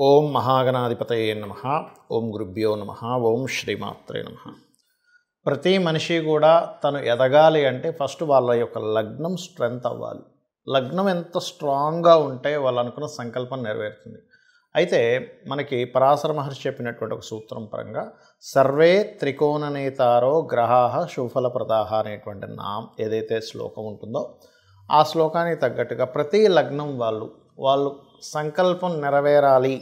ఓం మహాగణాధిపతయే నమః. ఓం గురుభ్యో నమః. ఓం శ్రీమాత్రే నమః. ప్రతి మనిషి కూడా తను ఎదగాలి అంటే ఫస్ట్ వాళ్ళ యొక్క లగ్నం స్ట్రెంగ్త్ అవ్వాలి. లగ్నం ఎంత స్ట్రాంగ్గా ఉంటే వాళ్ళు అనుకున్న సంకల్పం నెరవేరుతుంది. అయితే మనకి పరాశర మహర్షి చెప్పినటువంటి ఒక సూత్రం పరంగా సర్వే త్రికోణనేతారో గ్రహాః శుభఫలప్రదాః అనేటువంటి ఏదైతే శ్లోకం ఉంటుందో ఆ శ్లోకానికి తగ్గట్టుగా ప్రతి లగ్నం వాళ్ళు సంకల్పం నెరవేరాలి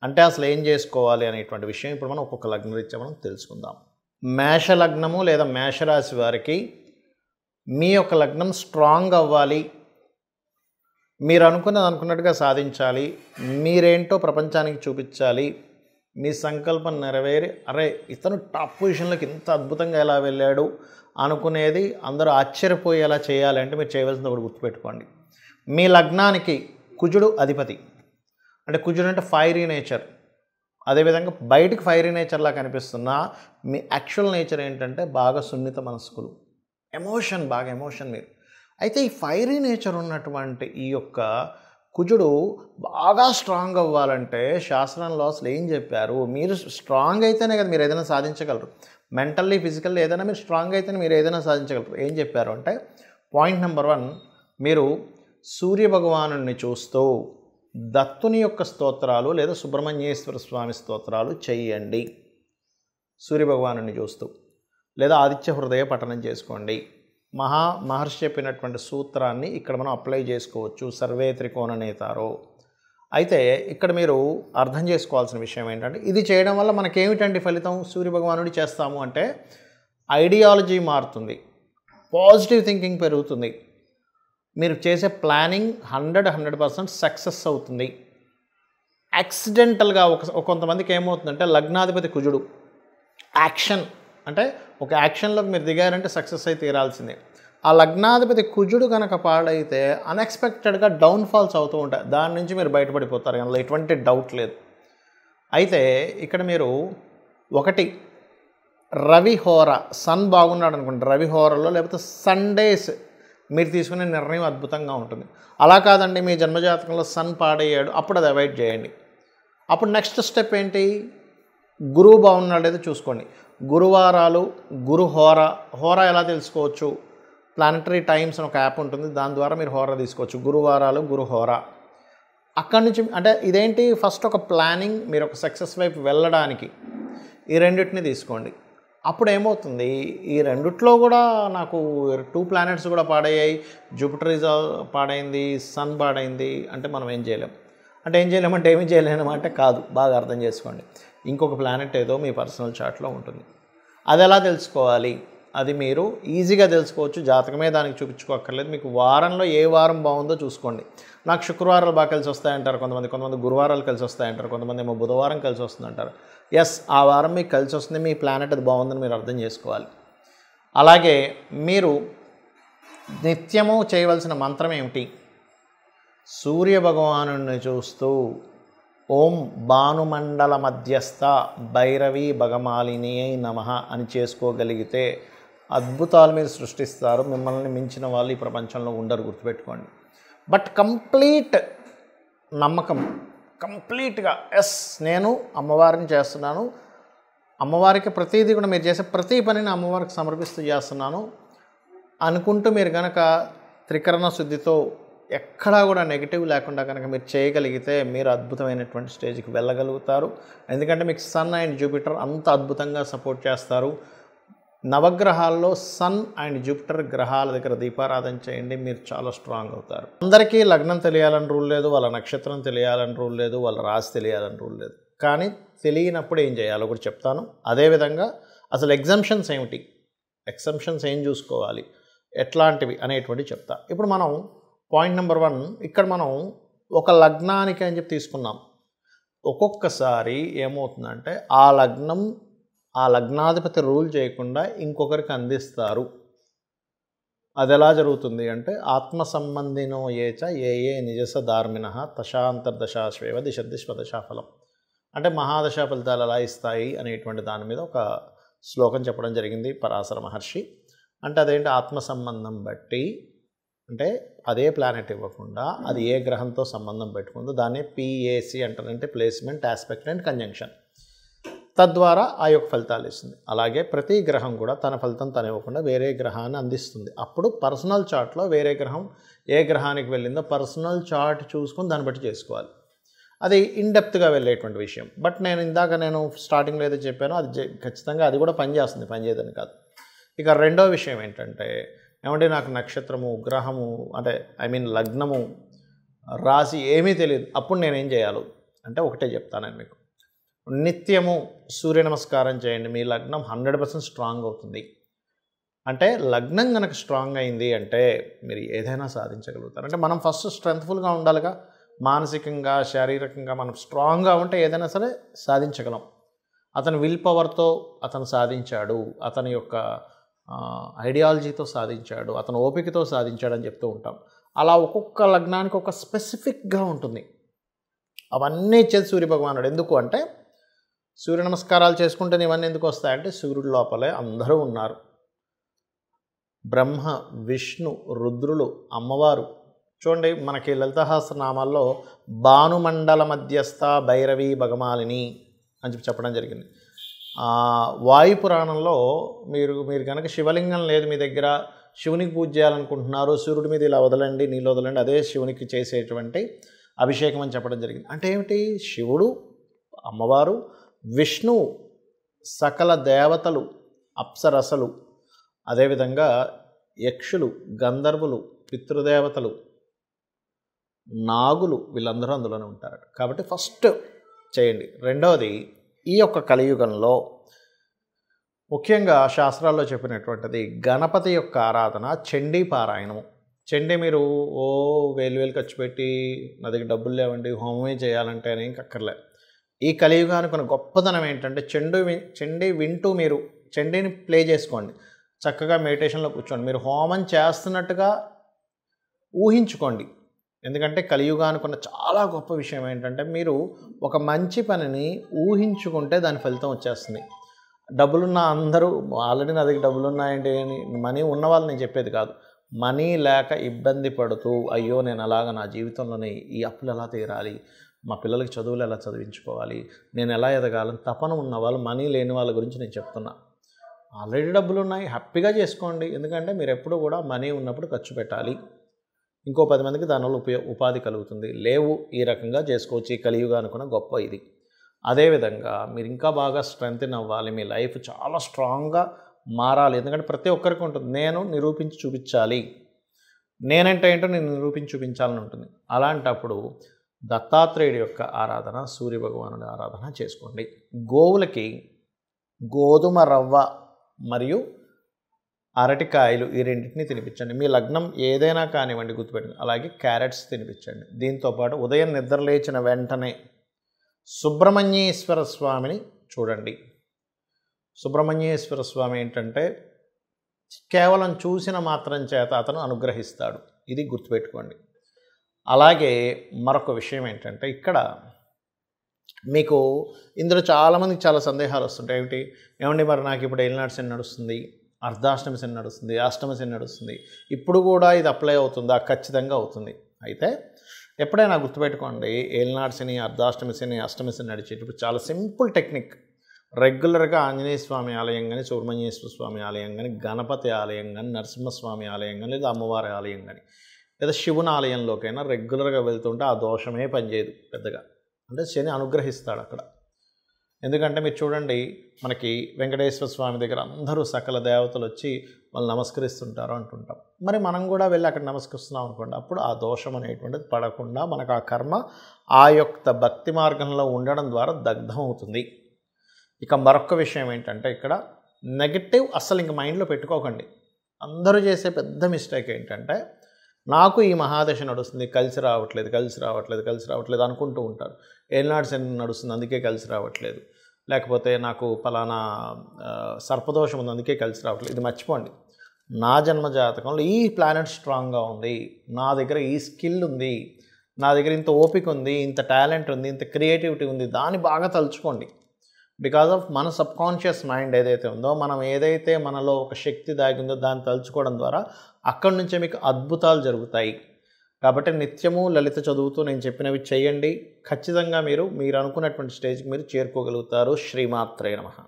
అంటే అసలు ఏం చేసుకోవాలి అనేటువంటి విషయం ఇప్పుడు మనం ఒక్కొక్క లగ్నం రీత్యా మనం తెలుసుకుందాం. మేష లగ్నము లేదా మేషరాశి వారికి మీ యొక్క లగ్నం స్ట్రాంగ్ అవ్వాలి, మీరు అనుకున్నట్టుగా సాధించాలి, మీరేంటో ప్రపంచానికి చూపించాలి, మీ సంకల్పం నెరవేరి అరే ఇతను టాప్ పొజిషన్లోకి ఇంత అద్భుతంగా ఎలా వెళ్ళాడు అనుకునేది అందరూ ఆశ్చర్యపోయేలా చేయాలి అంటే మీరు చేయవలసింది ఒకటి గుర్తుపెట్టుకోండి. మీ లగ్నానికి కుజుడు అధిపతి, అంటే కుజుడు అంటే ఫైరీ నేచర్. అదేవిధంగా బయటికి ఫైరీ నేచర్లా కనిపిస్తున్నా మీ యాక్చువల్ నేచర్ ఏంటంటే బాగా సున్నిత మనస్కులు, బాగా ఎమోషన్ మీరు. అయితే ఈ ఫైరీ నేచర్ ఉన్నటువంటి ఈ యొక్క కుజుడు బాగా స్ట్రాంగ్ అవ్వాలంటే శాస్త్రంలో అసలు ఏం చెప్పారు, మీరు స్ట్రాంగ్ అయితేనే కదా మీరు ఏదైనా సాధించగలరు. మెంటల్లీ ఫిజికల్లీ ఏదైనా మీరు స్ట్రాంగ్ అయితేనే మీరు ఏదైనా సాధించగలరు. ఏం చెప్పారు అంటే పాయింట్ నెంబర్ 1, మీరు సూర్యభగవానుని చూస్తూ దత్తుని యొక్క స్తోత్రాలు లేదా సుబ్రహ్మణ్యేశ్వర స్వామి స్తోత్రాలు చెయ్యండి. సూర్యభగవానుని చూస్తూ లేదా ఆదిత్య హృదయ పఠనం చేసుకోండి. మహర్షి చెప్పినటువంటి సూత్రాన్ని ఇక్కడ మనం అప్లై చేసుకోవచ్చు. సర్వే త్రికోణనేతారో. అయితే ఇక్కడ మీరు అర్థం చేసుకోవాల్సిన విషయం ఏంటంటే ఇది చేయడం వల్ల మనకేమిటండి ఫలితం? సూర్యభగవానుడి చేస్తాము అంటే ఐడియాలజీ మారుతుంది, పాజిటివ్ థింకింగ్ పెరుగుతుంది, మీరు చేసే ప్లానింగ్ 100% సక్సెస్ అవుతుంది. యాక్సిడెంటల్గా కొంతమందికి ఏమవుతుందంటే లగ్నాధిపతి కుజుడు యాక్షన్ అంటే ఒక యాక్షన్లోకి మీరు దిగారంటే సక్సెస్ అయితే తీరాల్సిందే. ఆ లగ్నాధిపతి కుజుడు కనుక పాడైతే అన్ఎక్స్పెక్టెడ్గా డౌన్ఫాల్స్ అవుతూ ఉంటాయి. దాని నుంచి మీరు బయటపడిపోతారు, అందులో ఎటువంటి డౌట్ లేదు. అయితే ఇక్కడ మీరు ఒకటి రవిహోర, సన్ బాగున్నాడు అనుకోండి, రవిహోరలో లేకపోతే సండేస్ మీరు తీసుకునే నిర్ణయం అద్భుతంగా ఉంటుంది. అలా కాదండి మీ జన్మజాతకంలో సన్ పాడయ్యాడు, అప్పుడు అది అవాయిడ్ చేయండి. అప్పుడు నెక్స్ట్ స్టెప్ ఏంటి, గురువు బాగున్నాడు లేదో చూసుకోండి. గురువారాలు, గురు హోర. హోర ఎలా తెలుసుకోవచ్చు? ప్లానటరీ టైమ్స్ అని ఒక యాప్ ఉంటుంది, దాని ద్వారా మీరు హోర తీసుకోవచ్చు. గురువారాలు, గురు హోర. అక్కడి నుంచి అంటే ఇదేంటి, ఫస్ట్ ఒక ప్లానింగ్, మీరు ఒక సక్సెస్ వైపు వెళ్ళడానికి ఈ రెండింటిని తీసుకోండి. అప్పుడు ఏమవుతుంది, ఈ రెండిట్లో కూడా నాకు 2 ప్లానెట్స్ కూడా పాడయ్యాయి, జూపిటర్ పాడైంది, సన్ పాడైంది అంటే మనం ఏం చేయలేం. అంటే ఏం చేయలేమంటే ఏమీ చేయలేమంటే కాదు, బాగా అర్థం చేసుకోండి. ఇంకొక ప్లానెట్ ఏదో మీ పర్సనల్ చార్ట్లో ఉంటుంది. అది ఎలా తెలుసుకోవాలి? అది మీరు ఈజీగా తెలుసుకోవచ్చు, జాతకమే దానికి చూపించుకోక్కర్లేదు. మీకు వారంలో ఏ వారం బాగుందో చూసుకోండి. నాకు శుక్రవారాలు బాగా కలిసి వస్తాయంటారు కొంతమంది గురువారాలు కలిసి వస్తాయంటారు, కొంతమంది ఏమో బుధవారం కలిసి వస్తుందంటారు. ఎస్, ఆ వారం మీకు కలిసి వస్తుంది, మీ ప్లానెట్ అది బాగుందని మీరు అర్థం చేసుకోవాలి. అలాగే మీరు నిత్యము చేయవలసిన మంత్రం ఏమిటి? సూర్యభగవానుని చూస్తూ ఓం భానుమండల మధ్యస్థ భైరవి భగమాలిని నమః అని చేసుకోగలిగితే అద్భుతాలు మీరు సృష్టిస్తారు. మిమ్మల్ని మించిన వాళ్ళు ఈ ప్రపంచంలో ఉండరు, గుర్తుపెట్టుకోండి. బట్ కంప్లీట్ నమ్మకం, కంప్లీట్గా ఎస్ నేను అమ్మవారిని చేస్తున్నాను, అమ్మవారికి ప్రతిదీ కూడా మీరు చేసే ప్రతి పనిని అమ్మవారికి సమర్పిస్తూ చేస్తున్నాను అనుకుంటూ మీరు కనుక త్రికరణ శుద్ధితో ఎక్కడా కూడా నెగిటివ్ లేకుండా కనుక మీరు చేయగలిగితే మీరు అద్భుతమైనటువంటి స్టేజ్కి వెళ్ళగలుగుతారు. ఎందుకంటే మీకు సన్ అండ్ జూపిటర్ అంత అద్భుతంగా సపోర్ట్ చేస్తారు. నవగ్రహాల్లో సన్ అండ్ జూపిటర్ గ్రహాల దగ్గర దీపారాధన చేయండి, మీరు చాలా స్ట్రాంగ్ అవుతారు. అందరికీ లగ్నం తెలియాలని రూల్ లేదు, వాళ్ళ నక్షత్రం తెలియాలని రూల్ లేదు, వాళ్ళ రాశి తెలియాలని రూల్ లేదు. కానీ తెలియనప్పుడు ఏం చేయాలో కూడా చెప్తాను. అదేవిధంగా అసలు ఎగ్జంప్షన్స్ ఏమిటి, ఎగ్జంప్షన్స్ ఏం చూసుకోవాలి, ఎట్లాంటివి అనేటువంటి చెప్తా. ఇప్పుడు మనం పాయింట్ నెంబర్ 1, ఇక్కడ మనం ఒక లగ్నానికి అని చెప్పి తీసుకున్నాం. ఒక్కొక్కసారి ఏమవుతుందంటే ఆ లగ్నాధిపతి రూల్ చేయకుండా ఇంకొకరికి అందిస్తారు. అది ఎలా జరుగుతుంది అంటే ఆత్మ సంబంధినో ఏచ ఏ నిజస ధార్మిణ తశాంతర్దశాశ్వేవ దిశదిశ్వదశాఫలం అంటే మహాదశా ఫలితాలు ఎలా ఇస్తాయి అనేటువంటి దాని మీద ఒక శ్లోకం చెప్పడం జరిగింది పరాశర మహర్షి. అంటే అదేంటి, ఆత్మ సంబంధం బట్టి అంటే అదే ప్లానెట్ ఇవ్వకుండా అది ఏ గ్రహంతో సంబంధం పెట్టుకుందో దాన్ని PAC అంటారు, అంటే ప్లేస్మెంట్, ఆస్పెక్ట్ అండ్ కంజంక్షన్. తద్వారా ఆ యొక్క ఫలితాలు ఇస్తుంది. అలాగే ప్రతి గ్రహం కూడా తన ఫలితం తను ఇవ్వకుండా వేరే గ్రహాన్ని అందిస్తుంది. అప్పుడు పర్సనల్ చార్ట్లో వేరే గ్రహం ఏ గ్రహానికి వెళ్ళిందో పర్సనల్ చార్ట్ చూసుకొని దాన్ని బట్టి చేసుకోవాలి. అది ఇన్డెప్త్గా వెళ్ళేటువంటి విషయం. బట్ నేను స్టార్టింగ్లో ఏదో చెప్పానో అది ఖచ్చితంగా అది కూడా పనిచేస్తుంది, పనిచేయదని కాదు. ఇక రెండో విషయం ఏంటంటే, ఏమంటే నాకు నక్షత్రము, గ్రహము, అంటే లగ్నము, రాశి ఏమీ తెలియదు, అప్పుడు నేనేం చేయాలి అంటే ఒకటే చెప్తాను మీకు. నిత్యము సూర్య నమస్కారం చేయండి, మీ లగ్నం 100% స్ట్రాంగ్ అవుతుంది. అంటే లగ్నం కనుక స్ట్రాంగ్ అయింది అంటే మీరు ఏదైనా సాధించగలుగుతారు. అంటే మనం ఫస్ట్ స్ట్రెంగ్త్ఫుల్గా ఉండాలిగా, మానసికంగా, శారీరకంగా మనం స్ట్రాంగ్గా ఉంటే ఏదైనా సరే సాధించగలం. అతను విల్ పవర్తో అతను సాధించాడు, అతని యొక్క ఐడియాలజీతో సాధించాడు, అతను ఓపికతో సాధించాడు అని చెప్తూ ఉంటాం. అలా ఒక్కొక్క లగ్నానికి ఒక స్పెసిఫిక్గా ఉంటుంది. అవన్నీ ఇచ్చేది సూర్యభగవానుడు. ఎందుకు అంటే సూర్య నమస్కారాలు చేసుకుంటే ఇవన్నీ ఎందుకు వస్తాయంటే సూర్యుడి లోపలే అందరూ ఉన్నారు. బ్రహ్మ, విష్ణు, రుద్రులు, అమ్మవారు. చూడండి, మనకి లలితసహస్రనామాల్లో భానుమండల మధ్యస్థ భైరవి భగమాలిని అని చెప్పడం జరిగింది. వాయుపురాణంలో మీరు కనుక శివలింగం లేదు మీ దగ్గర, శివునికి పూజ చేయాలనుకుంటున్నారు, సూర్యుడి మీద ఇలా వదలండి, నీళ్ళు వదలండి, అదే శివునికి చేసేటువంటి అభిషేకం అని చెప్పడం జరిగింది. అంటే ఏమిటి? శివుడు, అమ్మవారు, విష్ణువు, సకల దేవతలు, అప్సరసలు, అదేవిధంగా యక్షులు, గంధర్వులు, పితృదేవతలు, నాగులు, వీళ్ళందరూ అందులోనే ఉంటారు. కాబట్టి ఫస్ట్ చేయండి. రెండవది, ఈ యొక్క కలియుగంలో ముఖ్యంగా శాస్త్రాల్లో చెప్పినటువంటిది గణపతి యొక్క ఆరాధన, చండీ పారాయణము. చండీ మీరు వేలు ఖర్చు పెట్టి నా దగ్గర డబ్బులు లేవండి హోమమే చేయాలంటే అని అక్కర్లే. ఈ కలియుగానికి ఉన్న గొప్పతనం ఏంటంటే చండీ వింటూ మీరు చండీని ప్లే చేసుకోండి, చక్కగా మెడిటేషన్లో కూర్చోండి, మీరు హోమం చేస్తున్నట్టుగా ఊహించుకోండి. ఎందుకంటే కలియుగానికి ఉన్న చాలా గొప్ప విషయం ఏంటంటే మీరు ఒక మంచి పనిని ఊహించుకుంటే దాని ఫలితం వచ్చేస్తుంది. డబ్బులున్న అందరూ ఆల్రెడీ నా దగ్గర డబ్బులు ఉన్నాయండి అని మనీ ఉన్న వాళ్ళు నేను చెప్పేది కాదు. మనీ లేక ఇబ్బంది పడుతూ అయ్యో నేను అలాగా నా జీవితంలోనే ఈ అప్పులు ఎలా తీరాలి, మా పిల్లలకి చదువులు ఎలా చదివించుకోవాలి, నేను ఎలా ఎదగాలని తపన ఉన్న వాళ్ళు, మనీ లేని వాళ్ళ గురించి నేను చెప్తున్నా. ఆల్రెడీ డబ్బులు ఉన్నాయి, హ్యాపీగా చేసుకోండి. ఎందుకంటే మీరు ఎప్పుడు కూడా మనీ ఉన్నప్పుడు ఖర్చు పెట్టాలి, ఇంకో 10 మందికి దానివల్ల ఉపాధి కలుగుతుంది. లేవు, ఈ రకంగా చేసుకోవచ్చు. ఈ కలియుగా అనుకున్న గొప్ప ఇది. అదేవిధంగా మీరు ఇంకా బాగా స్ట్రెంగ్తెన్ అవ్వాలి, మీ లైఫ్ చాలా స్ట్రాంగ్గా మారాలి. ఎందుకంటే ప్రతి ఒక్కరికి ఉంటుంది, నేను నిరూపించి చూపించాలి, నేనంటే ఏంటో నేను నిరూపించి చూపించాలని ఉంటుంది. అలాంటప్పుడు దత్తాత్రేయుడి యొక్క ఆరాధన, సూర్యభగవానుడి ఆరాధన చేసుకోండి. గోవులకి గోధుమ రవ్వ మరియు అరటికాయలు ఈ రెండింటిని తినిపించండి. మీ లగ్నం ఏదైనా కానివ్వండి గుర్తుపెట్టండి. అలాగే క్యారెట్స్ తినిపించండి. దీంతోపాటు ఉదయం నిద్రలేచిన వెంటనే సుబ్రహ్మణ్యేశ్వర స్వామిని చూడండి. సుబ్రహ్మణ్యేశ్వర స్వామి ఏంటంటే కేవలం చూసిన మాత్రం చేత అతను అనుగ్రహిస్తాడు, ఇది గుర్తుపెట్టుకోండి. అలాగే మరొక విషయం ఏంటంటే ఇక్కడ మీకు ఇందులో చాలామందికి చాలా సందేహాలు వస్తుంటాయి. ఏమండి మరి నాకు ఇప్పుడు ఏలినాటి శని నడుస్తుంది, అర్ధాష్టమి శని నడుస్తుంది, అష్టమి శని నడుస్తుంది, ఇప్పుడు కూడా ఇది అప్లై అవుతుందా? ఖచ్చితంగా అవుతుంది. అయితే ఎప్పుడైనా గుర్తుపెట్టుకోండి, ఏలినాటి శని, అర్ధాష్టమి శని, అష్టమి శని నడిచేటప్పుడు చాలా సింపుల్ టెక్నిక్. రెగ్యులర్గా ఆంజనేయ స్వామి ఆలయం కానీ, సుబ్రహ్మణ్యేశ్వర స్వామి ఆలయం కానీ, గణపతి ఆలయం కానీ, నరసింహస్వామి ఆలయం కానీ, లేదా అమ్మవారి ఆలయం కానీ, లేదా శివుని ఆలయంలోకైనా రెగ్యులర్గా వెళ్తుంటే ఆ దోషమే పనిచేయదు పెద్దగా. అంటే శని అనుగ్రహిస్తాడు అక్కడ. ఎందుకంటే మీరు చూడండి, మనకి వెంకటేశ్వర స్వామి దగ్గర అందరూ సకల దేవతలు వచ్చి వాళ్ళు నమస్కరిస్తుంటారు అంటుంటాం. మరి మనం కూడా వెళ్ళి అక్కడ నమస్కరిస్తున్నాం అనుకోండి, అప్పుడు ఆ దోషం అనేటువంటిది పడకుండా మనకు ఆ కర్మ ఆ యొక్క భక్తి మార్గంలో ఉండడం ద్వారా దగ్ధం అవుతుంది. ఇక మరొక విషయం ఏంటంటే ఇక్కడ నెగటివ్ అస్సలు ఇంక మైండ్లో పెట్టుకోకండి. అందరూ చేసే పెద్ద మిస్టేక్ ఏంటంటే నాకు ఈ మహాదశ నడుస్తుంది, కలిసి రావట్లేదు అనుకుంటూ ఉంటారు. ఏలినాటి శని నడుస్తుంది అందుకే కలిసి రావట్లేదు, లేకపోతే నాకు పలానా సర్పదోషం ఉంది అందుకే కలిసి రావట్లేదు. ఇది మర్చిపోండి. నా జన్మ జాతకంలో ఈ ప్లానెట్ స్ట్రాంగ్గా ఉంది, నా దగ్గర ఈ స్కిల్ ఉంది, నా దగ్గర ఇంత ఓపిక ఉంది, ఇంత టాలెంట్ ఉంది, ఇంత క్రియేటివిటీ ఉంది, దాన్ని బాగా తలుచుకోండి. బికాజ్ ఆఫ్ మన సబ్కాన్షియస్ మైండ్ ఏదైతే ఉందో, మనం ఏదైతే మనలో ఒక శక్తి దాగిందో దాన్ని తలుచుకోవడం ద్వారా అక్కడి నుంచే మీకు అద్భుతాలు జరుగుతాయి. కాబట్టి నిత్యము లలిత చదువుతూ నేను చెప్పినవి చేయండి. ఖచ్చితంగా మీరు అనుకున్నటువంటి స్టేజ్కి మీరు చేరుకోగలుగుతారు. శ్రీమాత్రే నమః.